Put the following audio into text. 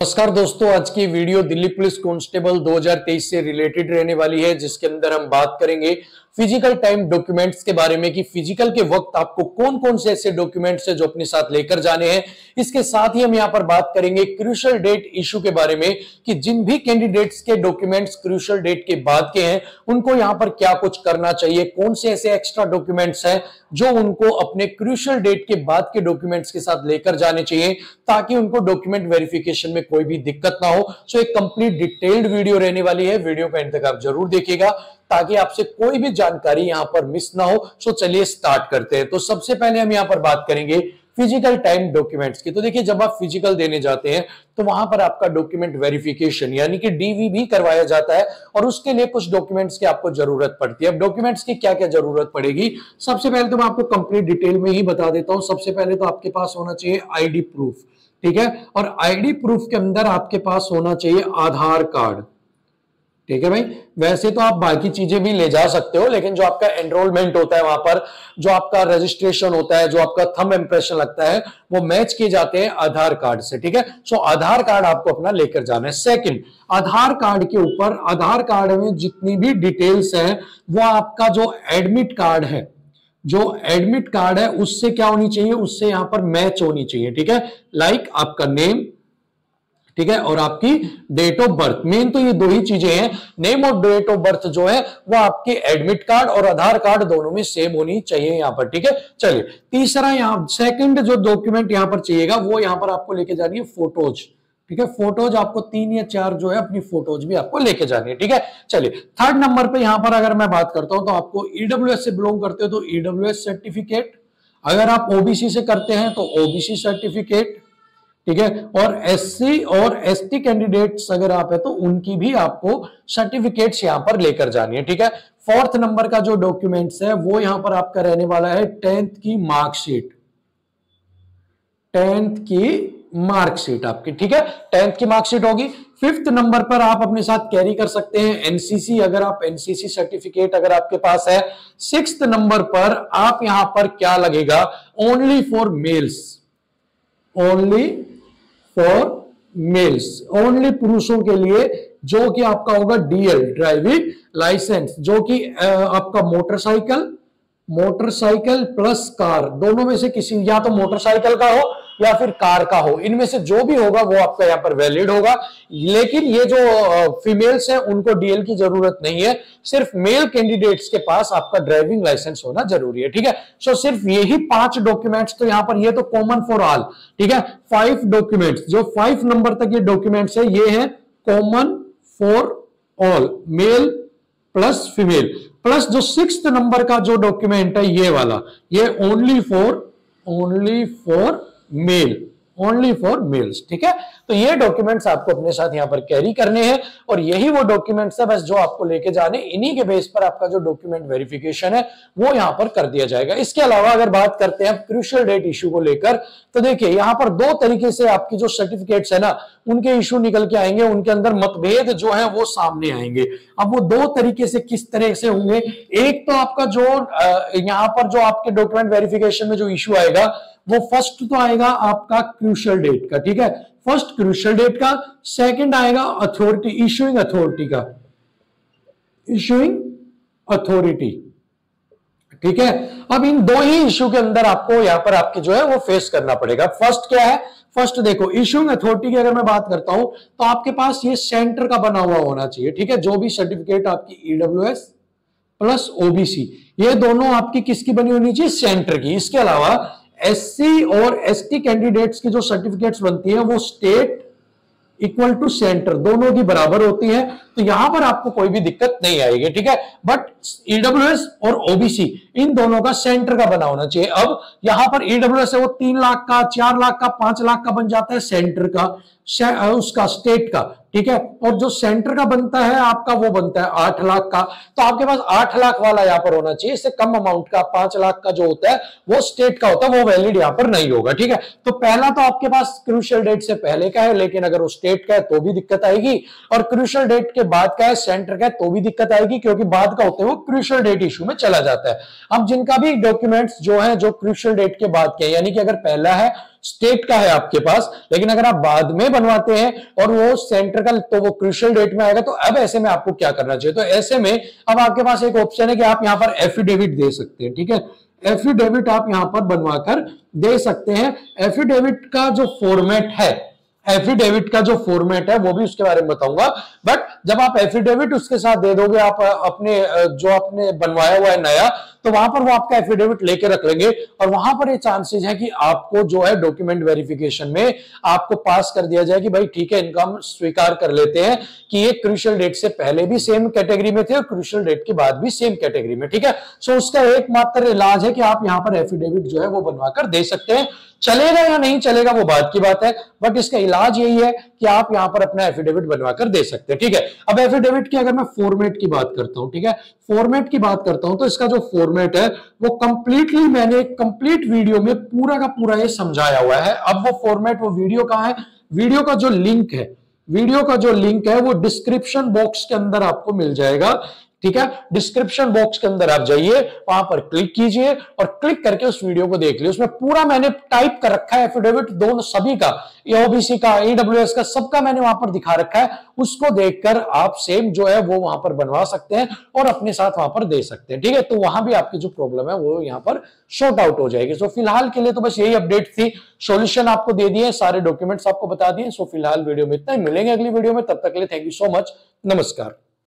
नमस्कार दोस्तों, आज की वीडियो दिल्ली पुलिस कांस्टेबल 2023 से रिलेटेड रहने वाली है, जिसके अंदर हम बात करेंगे फिजिकल टाइम डॉक्यूमेंट्स के बारे में कि फिजिकल के वक्त आपको कौन कौन से ऐसे डॉक्यूमेंट्स है जो अपने साथ लेकर जाने हैं। इसके साथ ही हम यहां पर बात करेंगे क्रूशियल डेट इशू के बारे में कि जिन भी कैंडिडेट्स के डॉक्यूमेंट्स क्रूशियल डेट के बाद के हैं उनको यहां पर क्या कुछ करना चाहिए, कौन से ऐसे एक्स्ट्रा डॉक्यूमेंट्स हैं जो उनको अपने क्रूशियल डेट के बाद के डॉक्यूमेंट्स के साथ लेकर जाने चाहिए ताकि उनको डॉक्यूमेंट वेरिफिकेशन में कोई भी दिक्कत ना हो। सो एक कंप्लीट डिटेल्ड वीडियो रहने वाली है, वीडियो को एंड तक आप जरूर देखिएगा ताकि आपसे कोई भी जानकारी यहां पर मिस ना हो। सो चलिए स्टार्ट करते हैं। तो सबसे पहले हम यहां पर बात करेंगे फिजिकल टाइम डॉक्यूमेंट्स की। तो देखिए, जब आप फिजिकल देने जाते हैं तो वहां पर आपका डॉक्यूमेंट वेरिफिकेशन यानी कि डीवी भी करवाया जाता है और उसके लिए कुछ डॉक्यूमेंट्स की आपको जरूरत पड़ती है। अब डॉक्यूमेंट्स की क्या क्या जरूरत पड़ेगी, सबसे पहले तो मैं आपको कंप्लीट डिटेल में ही बता देता हूं। सबसे पहले तो आपके पास होना चाहिए आईडी प्रूफ, ठीक है, और आईडी प्रूफ के अंदर आपके पास होना चाहिए आधार कार्ड, ठीक है भाई। वैसे तो आप बाकी चीजें भी ले जा सकते हो, लेकिन जो आपका एनरोलमेंट होता है वहां पर जो आपका रजिस्ट्रेशन होता है, जो आपका थंब इंप्रेशन लगता है, वो मैच किए जाते हैं आधार कार्ड से, ठीक है। सो आधार कार्ड आपको अपना लेकर जाना है। सेकंड, आधार कार्ड के ऊपर आधार कार्ड में जितनी भी डिटेल्स है वो आपका जो एडमिट कार्ड है, जो एडमिट कार्ड है उससे क्या होनी चाहिए, उससे यहां पर मैच होनी चाहिए, ठीक है। लाइक आपका नेम, ठीक है, और आपकी डेट ऑफ बर्थ। मेन तो ये दो ही चीजें हैं, नेम और डेट ऑफ बर्थ जो है वो आपके एडमिट कार्ड और आधार कार्ड दोनों में सेम होनी चाहिए यहां पर, ठीक है। चलिए, तीसरा यहां सेकंड जो डॉक्यूमेंट यहां पर चाहिएगा वो यहां पर आपको लेके जानी है फोटोज, ठीक है। फोटोज आपको 3 या 4 जो है अपनी फोटोज भी आपको लेके जानी है, ठीक है। चलिए, थर्ड नंबर पे यहां पर अगर मैं बात करता हूं तो आपको ईडब्ल्यूएस से बिलोंग करते हो तो ईडब्ल्यूएस सर्टिफिकेट, अगर आप ओबीसी से करते हैं तो ओबीसी सर्टिफिकेट, ठीक है, और एससी और एसटी कैंडिडेट्स अगर आप है तो उनकी भी आपको सर्टिफिकेट्स यहां पर लेकर जानी है, ठीक है। फोर्थ नंबर का जो डॉक्यूमेंट्स है वो यहां पर आपका रहने वाला है 10th की मार्कशीट, 10th की मार्कशीट आपकी, ठीक है, 10th की मार्कशीट होगी। फिफ्थ नंबर पर आप अपने साथ कैरी कर सकते हैं एनसीसी, अगर आप एनसीसी सर्टिफिकेट अगर आपके पास है। सिक्स्थ नंबर पर आप यहां पर क्या लगेगा, only for mails, only for mails, only पुरुषों के लिए, जो कि आपका होगा डीएल ड्राइविंग लाइसेंस, जो कि आपका मोटरसाइकिल प्लस कार, दोनों में से किसी, या तो मोटरसाइकिल का हो या फिर कार का हो, इनमें से जो भी होगा वो आपका यहां पर वैलिड होगा। लेकिन ये जो फीमेल्स हैं उनको डीएल की जरूरत नहीं है, सिर्फ मेल कैंडिडेट्स के पास आपका ड्राइविंग लाइसेंस होना जरूरी है, ठीक है। सो सिर्फ यही 5 डॉक्यूमेंट्स, तो यहां पर ये तो कॉमन फॉर ऑल, ठीक है। 5 डॉक्यूमेंट्स, जो 5 नंबर तक ये डॉक्यूमेंट्स है ये है common for all, male plus female, plus जो 6th नंबर का जो डॉक्यूमेंट है ये वाला, ये only for male, only for mails, ठीक है। तो ये डॉक्यूमेंट्स आपको अपने साथ यहां पर कैरी करने हैं और यही वो डॉक्यूमेंट्स है बस जो आपको लेके जाने, इन्हीं के बेस पर आपका जो डॉक्यूमेंट वेरिफिकेशन है वो यहां पर कर दिया जाएगा। इसके अलावा अगर बात करते हैं क्रूशियल डेट इशू को लेकर, तो देखिए यहां पर 2 तरीके से आपकी जो सर्टिफिकेट्स है ना उनके इशू निकल के आएंगे, उनके अंदर मतभेद जो है वो सामने आएंगे। अब वो 2 तरीके से किस तरह से होंगे, एक तो आपका जो यहां पर जो आपके डॉक्यूमेंट वेरिफिकेशन में जो इशू आएगा वो फर्स्ट तो आएगा आपका क्रूशियल डेट का, ठीक है, फर्स्ट क्रूशियल डेट का। सेकंड आएगा अथॉरिटी, इशूइंग अथॉरिटी का, इशूइंग अथॉरिटी, ठीक है। अब इन 2 ही इशू के अंदर आपको यहां पर आपके जो है वो फेस करना पड़ेगा। फर्स्ट क्या है, फर्स्ट देखो इशूइंग अथॉरिटी की अगर मैं बात करता हूं तो आपके पास ये सेंटर का बना हुआ होना चाहिए, ठीक है। जो भी सर्टिफिकेट आपकी ईडब्ल्यूएस प्लस ओबीसी, ये दोनों आपकी किसकी बनी होनी चाहिए, सेंटर की। इसके अलावा एससी और एसटी कैंडिडेट्स की जो सर्टिफिकेट्स बनती हैं वो स्टेट इक्वल टू सेंटर, दोनों की बराबर होती है, तो यहां पर आपको कोई भी दिक्कत नहीं आएगी, ठीक है। बट ईडब्ल्यूएस और ओबीसी इन दोनों का सेंटर का बना होना चाहिए। अब यहां पर ईडब्ल्यूएस है वो 3 लाख का, 4 लाख का, 5 लाख का बन जाता है सेंटर का, उसका स्टेट का, ठीक है। और जो सेंटर का बनता है आपका वो बनता है 8 लाख का, तो आपके पास 8 लाख वाला यहां पर होना चाहिए। इससे कम अमाउंट का 5 लाख का जो होता है वो स्टेट का होता है, वो वैलिड यहां पर नहीं होगा, ठीक है। तो पहला तो आपके पास क्रूशियल डेट से पहले का है, लेकिन अगर वो स्टेट का है तो भी दिक्कत आएगी, और क्रूशियल डेट के बाद का है, सेंटर का है, तो भी दिक्कत आएगी, क्योंकि बाद का होते हुए क्रूशियल डेट इशू में चला जाता है। अब जिनका भी डॉक्यूमेंट्स जो है जो क्रूशियल डेट के बाद के, यानी कि अगर पहला है स्टेट का है आपके पास, लेकिन अगर आप बाद में बनवाते हैं और वो सेंटर का, तो वो क्रूशियल डेट में आएगा। तो अब ऐसे में आपको क्या करना चाहिए? तो ऐसे में अब आपके पास एक ऑप्शन है कि आप यहां पर एफिडेविट दे सकते हैं, ठीक है। एफिडेविट आप यहां पर बनवाकर दे सकते हैं। एफिडेविट का जो फॉर्मेट है, एफिडेविट का जो फॉर्मेट है वो भी उसके बारे में बताऊंगा। बट जब आप एफिडेविट उसके साथ दे दोगे, आप अपने जो आपने बनवाया हुआ है नया, तो वहां पर वो आपका एफिडेविट लेके रख लेंगे और वहां पर ये चांसेस है कि आपको जो है डॉक्यूमेंट वेरिफिकेशन में आपको पास कर दिया जाए कि भाई ठीक है, इनका हम स्वीकार कर लेते हैं कि ये क्रूशियल डेट से पहले भी सेम कैटेगरी में थे और क्रूशियल डेट के बाद भी सेम कैटेगरी में, ठीक है। सो उसका एकमात्र इलाज है कि आप यहां पर एफिडेविट जो है वो बनवाकर दे सकते हैं। चलेगा या नहीं चलेगा वो बात की बात है, बट इसका इलाज यही है कि आप यहां पर अपना एफिडेविट बनवाकर दे सकते हैं, ठीक है। अब एफिडेविट की अगर मैं फॉर्मेट की बात करता हूं, ठीक है, फॉर्मेट की बात करता हूं, तो इसका जो फॉर्मेट है वो कंप्लीटली मैंने कंप्लीट वीडियो में पूरा का पूरा ये समझाया हुआ है। अब वो फॉर्मेट, वो वीडियो कहां है? वीडियो का जो लिंक है, वीडियो का जो लिंक है वो डिस्क्रिप्शन बॉक्स के अंदर आपको मिल जाएगा, ठीक है। डिस्क्रिप्शन बॉक्स के अंदर आप जाइए, वहां पर क्लिक कीजिए और क्लिक करके उस वीडियो को देख लीजिए। उसमें पूरा मैंने टाइप कर रखा है एफिडेविट, दोनों सभी का, ओबीसी का, ईडब्ल्यूएस का, सबका मैंने वहां पर दिखा रखा है। उसको देखकर आप सेम जो है वो वहां पर बनवा सकते हैं और अपने साथ वहां पर दे सकते हैं, ठीक है। तो वहां भी आपकी जो प्रॉब्लम है वो यहां पर शॉर्ट आउट हो जाएगी। सो फिलहाल के लिए तो बस यही अपडेट थी, सॉल्यूशन आपको दे दिए, सारे डॉक्यूमेंट्स आपको बता दिए। सो फिलहाल वीडियो में इतना ही, मिलेंगे अगली वीडियो में, तब तक के लिए थैंक यू सो मच, नमस्कार।